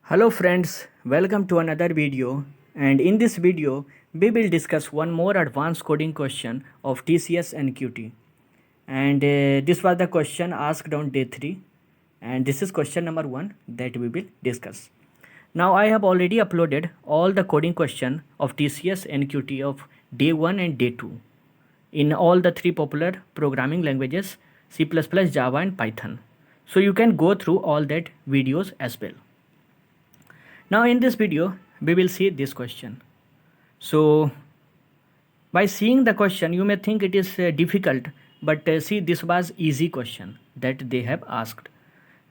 Hello friends, welcome to another video, and in this video we will discuss one more advanced coding question of TCS NQT, and this was the question asked on day 3, and this is question number 1 that we will discuss. Now I have already uploaded all the coding question of TCS NQT of day 1 and day 2 in all the 3 popular programming languages C++, Java and Python. So you can go through all that videos as well. Now in this video we will see this question. So by seeing the question you may think it is difficult, but see, this was easy question that they have asked,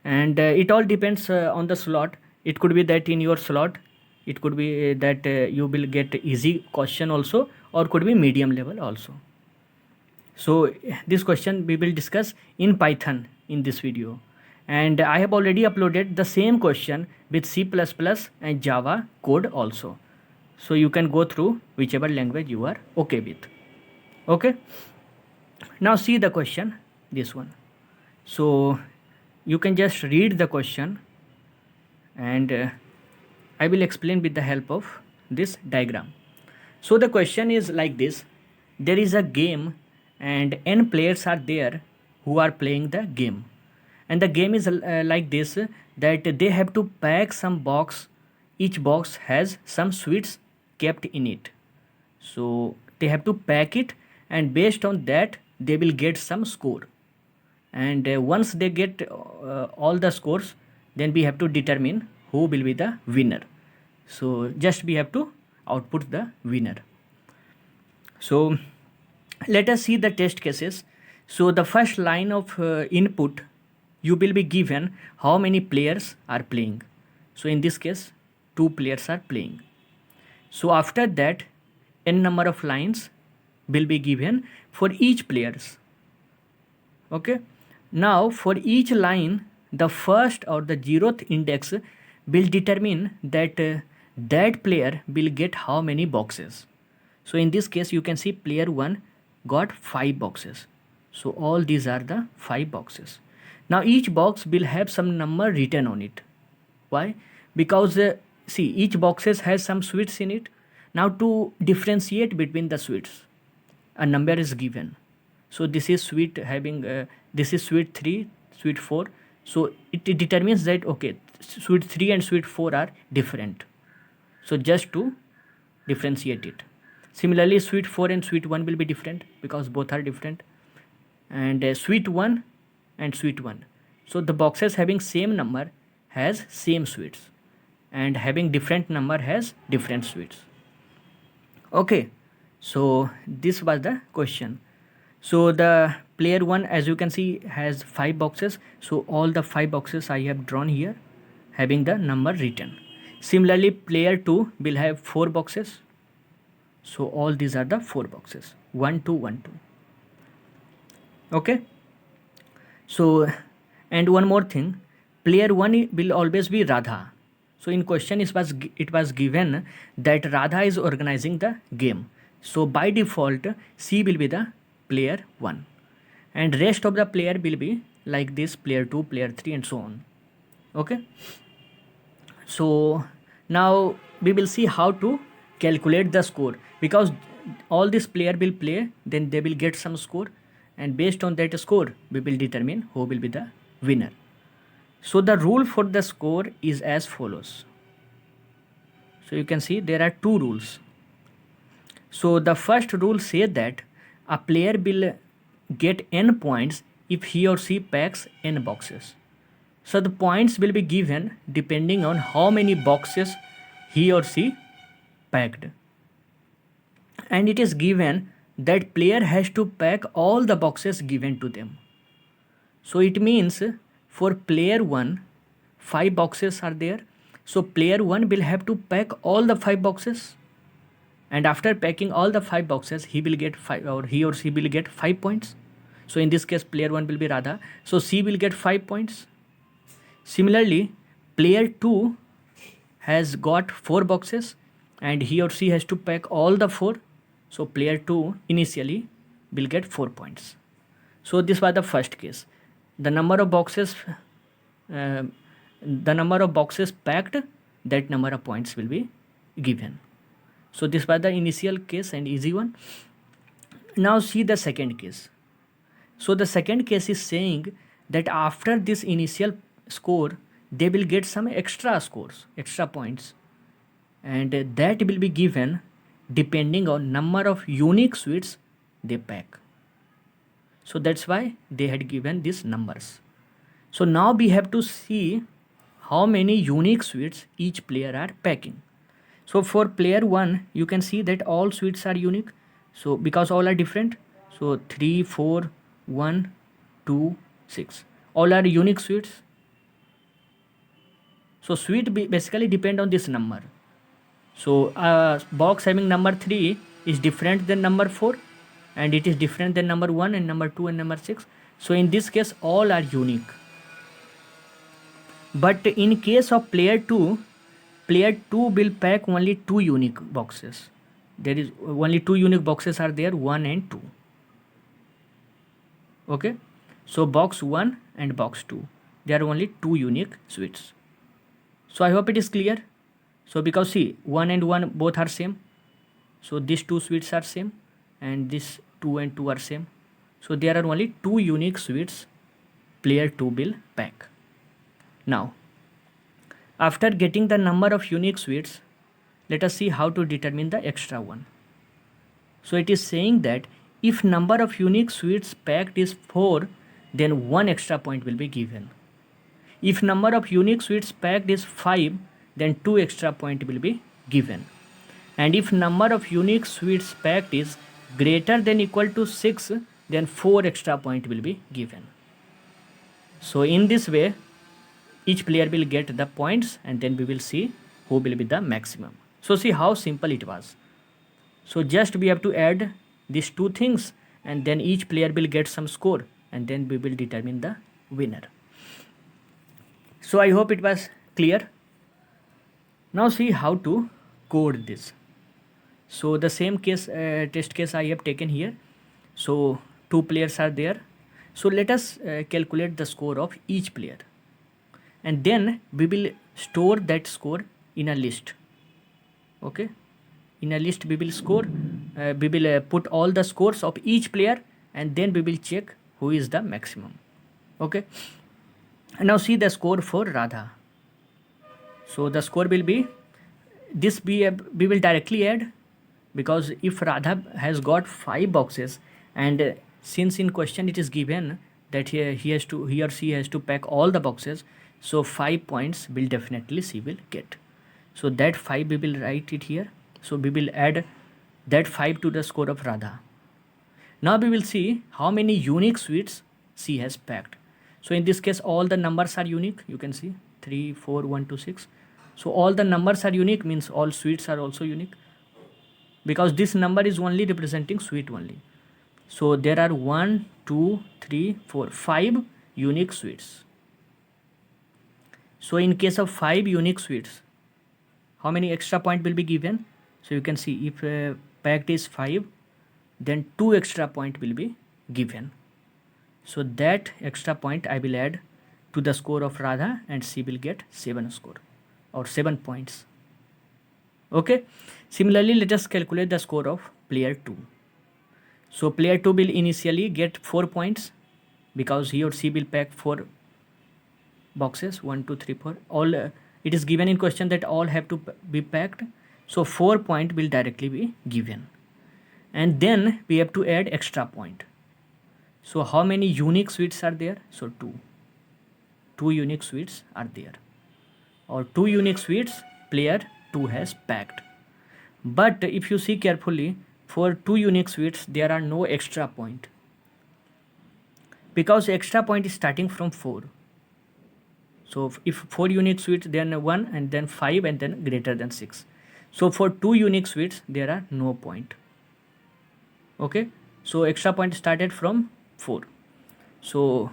and it all depends on the slot. It could be that in your slot it could be that you will get easy question also, or could be medium level also. So this question we will discuss in Python in this video, and I have already uploaded the same question with C++ and Java code also, so you can go through whichever language you are okay with. Okay, now see the question, this one. So you can just read the question, and I will explain with the help of this diagram. So the question is like this: there is a game and n players are there who are playing the game, and the game is like this, that they have to pack some box. Each box has some sweets kept in it, so they have to pack it, and based on that they will get some score, and once they get all the scores, then we have to determine who will be the winner. So just we have to output the winner. So let us see the test cases. So the first line of input, you will be given how many players are playing. So in this case 2 players are playing. So after that n number of lines will be given for each players. Okay, now for each line the first or the 0th index will determine that that player will get how many boxes. So in this case you can see player 1 got 5 boxes. So all these are the 5 boxes. Now each box will have some number written on it. Why? Because see, each boxes has some sweets in it. Now to differentiate between the sweets, a number is given. So this is sweet having this is sweet 3, sweet 4. So it determines that okay, sweet 3 and sweet 4 are different. So just to differentiate it. Similarly sweet 4 and sweet 1 will be different because both are different, and sweet 1 and sweet 1. So the boxes having same number has same sweets, and having different number has different sweets. Okay, so this was the question. So the player 1, as you can see, has 5 boxes. So all the 5 boxes I have drawn here having the number written. Similarly player 2 will have 4 boxes. So all these are the 4 boxes, 1 2 1 2. Okay, so and one more thing, player 1 will always be Radha. So in question it was given that Radha is organizing the game. So by default C will be the player 1, and rest of the player will be like this: player 2, player 3, and so on. Okay, so now we will see how to calculate the score, because all this player will play, then they will get some score, and based on that score we will determine who will be the winner. So the rule for the score is as follows. So you can see there are 2 rules. So the first rule says that a player will get n points if he or she packs n boxes. So the points will be given depending on how many boxes he or she packed, and it is given that player has to pack all the boxes given to them. So it means for player 1 5 boxes are there, so player 1 will have to pack all the 5 boxes, and after packing all the 5 boxes he will get 5, or he or she will get 5 points. So in this case player 1 will be Radha, so C will get 5 points. Similarly player 2 has got 4 boxes, and he or she has to pack all the 4. So player 2 initially will get 4 points. So this was the first case. The number of boxes packed that number of points will be given. So this was the initial case and easy one. Now see the second case. So the second case is saying that after this initial score, they will get some extra scores, extra points, and that will be given depending on number of unique sweets they pack. So that's why they had given these numbers. So now we have to see how many unique sweets each player are packing. So for player 1, you can see that all sweets are unique. So because all are different, so 3, 4, 1, 2, 6. All are unique sweets. So sweet basically depend on this number. So box having number 3 is different than number 4, and it is different than number 1 and number 2 and number 6. So in this case all are unique. But in case of player 2 will pack only 2 unique boxes. There is only 2 unique boxes are there, 1 and 2. Okay, so box 1 and box 2, there are only 2 unique sweets. So I hope it is clear. So because see, 1 and 1 both are same, so these 2 sweets are same, and this 2 and 2 are same. So there are only 2 unique sweets player 2 will pack. Now after getting the number of unique sweets, let us see how to determine the extra one. So it is saying that if number of unique sweets packed is 4, then 1 extra point will be given. If number of unique sweets packed is 5, then 2 extra point will be given. And if number of unique sweets packed is greater than equal to 6, then 4 extra point will be given. So in this way, each player will get the points, and then we will see who will be the maximum. So see how simple it was. So just we have to add these two things, and then each player will get some score, and then we will determine the winner. So I hope it was clear. Now see how to code this. So the same case, test case I have taken here. So 2 players are there. So let us calculate the score of each player, and then we will store that score in a list. Okay, in a list we will score, we will put all the scores of each player, and then we will check who is the maximum. Okay, and now see the score for Radha. So the score will be this, we will directly add, because if Radha has got 5 boxes, and since in question it is given that he or she has to pack all the boxes, so 5 points will definitely she will get. So that 5 we will write it here. So we will add that 5 to the score of Radha. Now we will see how many unique sweets she has packed. So in this case all the numbers are unique. You can see 3, 4, 1, 2, 6. So all the numbers are unique, means all sweets are also unique, because this number is only representing sweet only. So there are 1, 2, 3, 4, 5 unique sweets. So in case of 5 unique sweets, how many extra point will be given? So you can see if packed is 5, then 2 extra point will be given. So that extra point I will add to the score of Radha, and she will get 7 score or 7 points. Okay, similarly let us calculate the score of player 2. So player 2 will initially get 4 points, because he or she will pack 4 boxes, 1, 2, 3, 4. All it is given in question that all have to be packed, so 4 point will directly be given, and then we have to add extra point. So how many unique sweets are there? So 2 unique sweets are there, or 2 unique sweets player 2 has packed. But if you see carefully, for 2 unique sweets there are no extra point, because extra point is starting from 4. So if 4 unique sweets, then 1, and then 5, and then greater than 6. So for 2 unique sweets there are no point. Okay, so extra point started from 4. So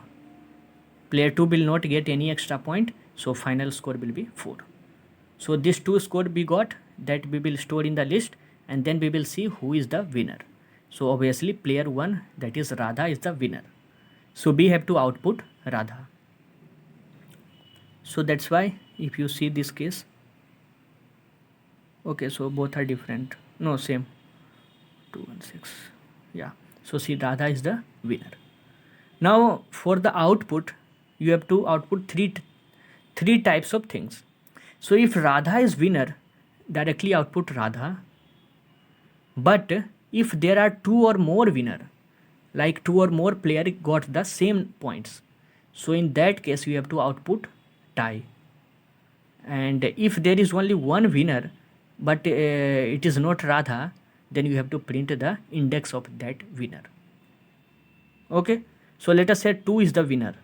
player 2 will not get any extra point, so final score will be 4. So this 2 score we got, that we will store in the list, and then we will see who is the winner. So obviously player 1, that is Radha, is the winner. So we have to output Radha. So that's why if you see this case, Okay, so both are different. No, same. 216. Yeah. So see, Radha is the winner. Now for the output, you have to output three types of things. So if Radha is winner, directly output Radha. But if there are two or more winner, like two or more player got the same points, so in that case you have to output tie. And if there is only one winner, but it is not Radha, then you have to print the index of that winner. Okay, so let us say 2 is the winner,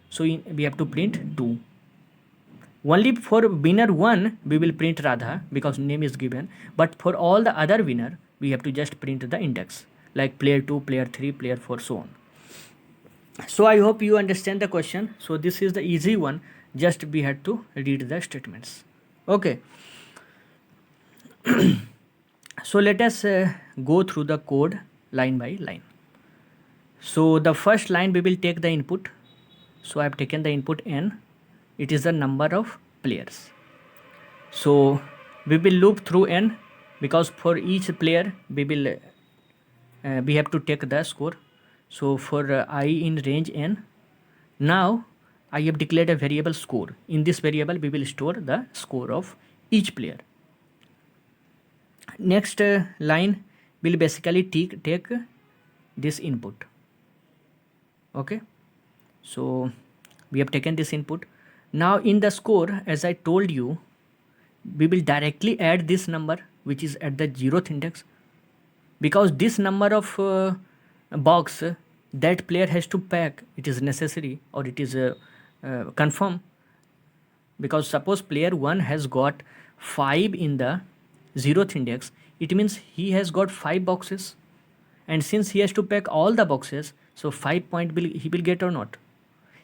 so we have to print 2. Only for winner 1 we will print Radha because name is given, but for all the other winner we have to just print the index, like player 2, player 3, player 4, so on. So I hope you understand the question. So this is the easy one, just we had to read the statements. Okay. So let us go through the code line by line. So the first line we will take the input. So I have taken the input n. It is the number of players. So we will loop through n because for each player we have to take the score. So for I in range n, now I have declared a variable score. In this variable we will store the score of each player. Next line will basically take this input. Okay, so we have taken this input. Now in the score, as I told you, we will directly add this number which is at the 0th index, because this number of box that player has to pack, it is necessary or it is confirm, because suppose player 1 has got 5 in the 0th index, it means he has got 5 boxes, and since he has to pack all the boxes, so 5 point he will get or not.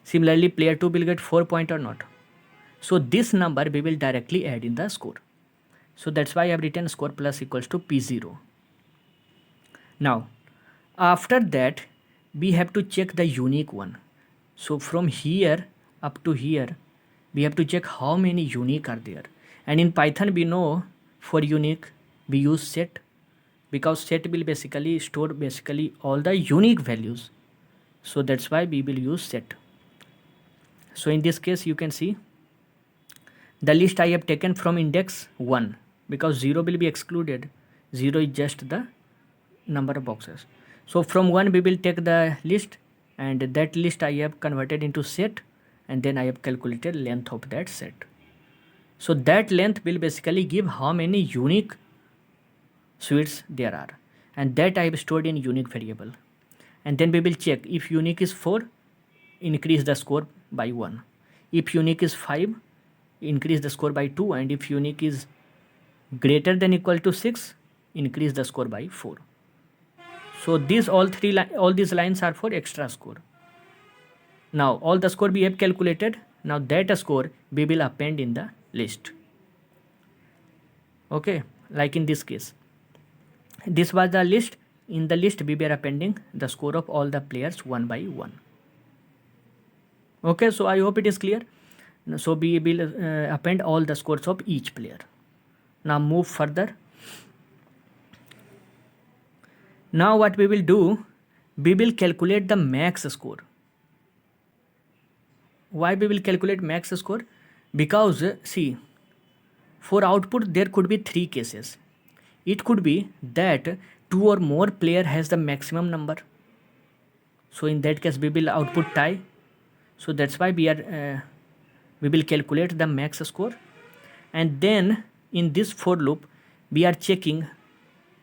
Similarly, player 2 will get 4 point or not. So this number we will directly add in the score. So that's why I have written score plus equals to P0. Now after that we have to check the unique one. So from here up to here we have to check how many unique are there. And in Python we know for unique we use set, because set will basically store all the unique values. So that's why we will use set. So in this case you can see the list I have taken from index 1, because 0 will be excluded. 0 is just the number of boxes. So from 1 we will take the list, and that list I have converted into set, and then I have calculated length of that set. So that length will basically give how many unique suites there are, and that I have stored in unique variable. And then we will check if unique is 4, increase the score by 1. If unique is 5, increase the score by 2, and if unique is greater than equal to 6, increase the score by 4. So these all these lines are for extra score. Now all the score we have calculated. Now that score we will append in the list. Okay, like in this case, this was the list. In the list we were appending the score of all the players one by one. Okay, so I hope it is clear. So we will append all the scores of each player. Now move further. Now what we will do, we will calculate the max score. Why we will calculate max score? Because see, for output there could be 3 cases. It could be that 2 or more player has the maximum number. So in that case we will output tie. So that's why we will calculate the max score. And then in this for loop we are checking,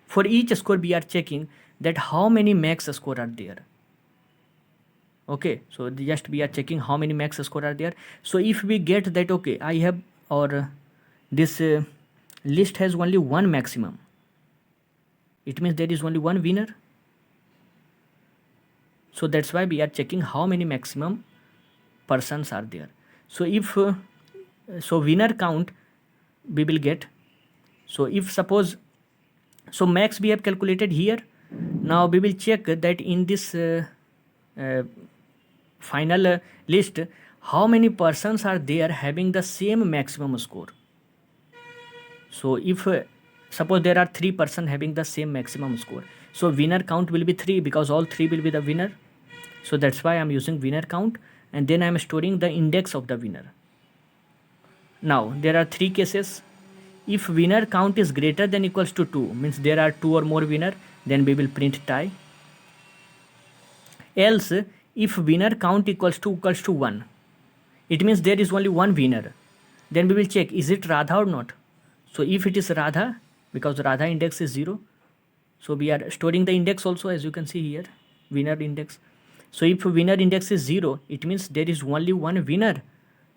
for each score we are checking that how many max score are there. Okay, so just we are checking how many max score are there. So if we get that, okay, I have, or this list has only one maximum, it means there is only one winner. So that's why we are checking how many maximum persons are there. So if so winner count we will get. So if suppose, so max we have calculated here. Now we will check that in this final list how many persons are there having the same maximum score. So if suppose there are 3 persons having the same maximum score, so winner count will be 3 because all 3 will be the winner. So that's why I'm using winner count, and then I'm storing the index of the winner. Now there are 3 cases. If winner count is greater than equals to 2, means there are 2 or more winner, then we will print tie. Else, if winner count equals to 1, it means there is only one winner. Then we will check, is it Radha or not? So if it is Radha, because Radha index is 0, so we are storing the index also, as you can see here, winner index. So if winner index is 0, it means there is only one winner,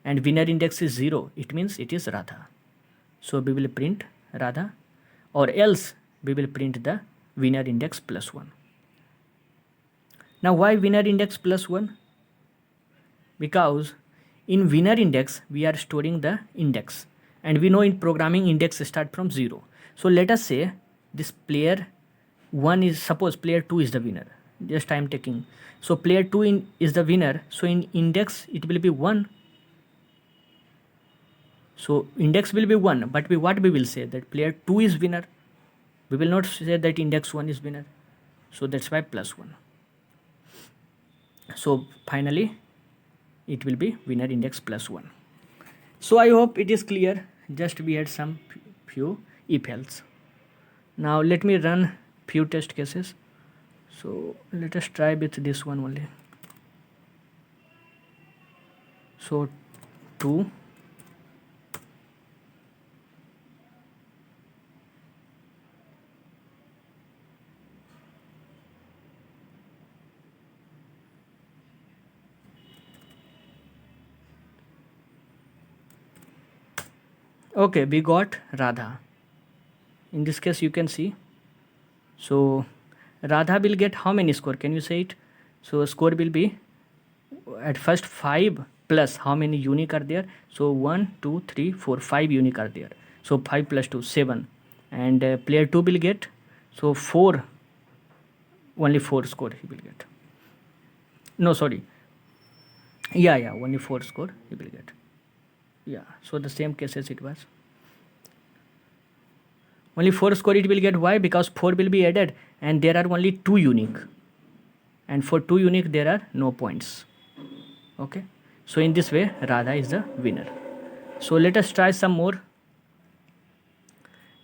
and winner index is 0, it means it is Radha. So we will print Radha, or else we will print the winner index plus 1. Now why winner index plus 1? Because in winner index we are storing the index, and we know in programming index start from 0. So let us say this player 1 is, suppose player 2 is the winner, just I am taking. So player 2 is the winner, so in index it will be 1. So index will be 1, but what we will say, that player 2 is winner. We will not say that index 1 is winner. So that's why plus 1. So finally it will be winner index plus 1. So I hope it is clear. Just we had some few if else. Now let me run few test cases. So let us try with this one only. So 2, okay, we got Radha. In this case you can see, so Radha will get how many score? Can you say it? So score will be at first 5 plus how many unique are there? So 1, 2, 3, 4, 5 unique are there. So 5 plus 2, 7. And player 2 will get, so 4, only 4 score he will get. No, sorry. Yeah, only 4 score he will get. Yeah, so the same case as it was. Only 4 score it will get. Why? Because 4 will be added and there are only 2 unique. And for 2 unique there are no points. Okay. So in this way Radha is the winner. So let us try some more.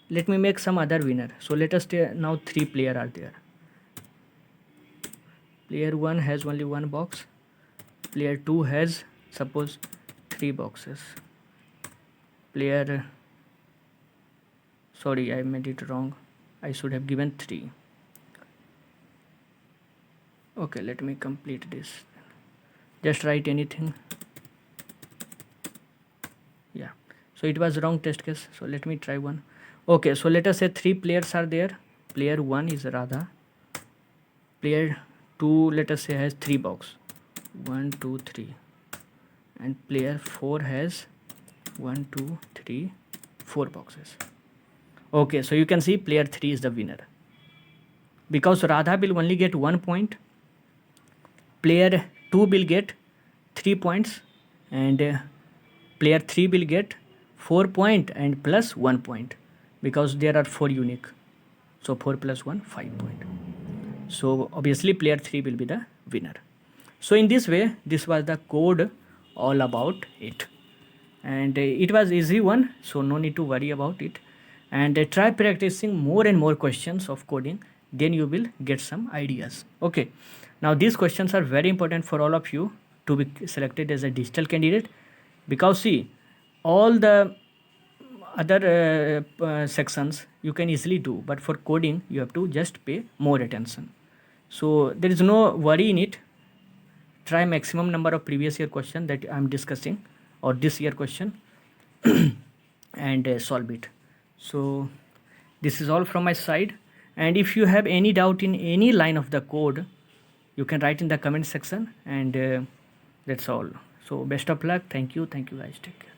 Let me make some other winner. So let us now 3 players are there. Player 1 has only 1 box. Player 2 has suppose 3 boxes. Player, sorry, I made it wrong. I should have given 3. Okay, let me complete this. Just write anything. Yeah, so it was wrong test case. So let me try one. Okay, so let us say 3 players are there. Player 1 is Radha. Player 2, let us say, has 3 box. 1, 2, 3. And player 4 has 1, 2, 3, 4 boxes. Okay, so you can see player 3 is the winner. Because Radha will only get 1 point. Player 2 will get 3 points. And player 3 will get 4 point and plus 1 point. Because there are 4 unique. So 4 plus 1, 5 point. So obviously player 3 will be the winner. So in this way, this was the code all about it. And it was easy one, so no need to worry about it. And try practicing more and more questions of coding, then you will get some ideas. Okay, now these questions are very important for all of you to be selected as a digital candidate, because see, all the other sections you can easily do, but for coding you have to just pay more attention. So there is no worry in it. Try maximum number of previous year question that I am discussing, or this year question, and solve it. So this is all from my side, and if you have any doubt in any line of the code, you can write in the comment section, and that's all. So best of luck. Thank you guys. Take care.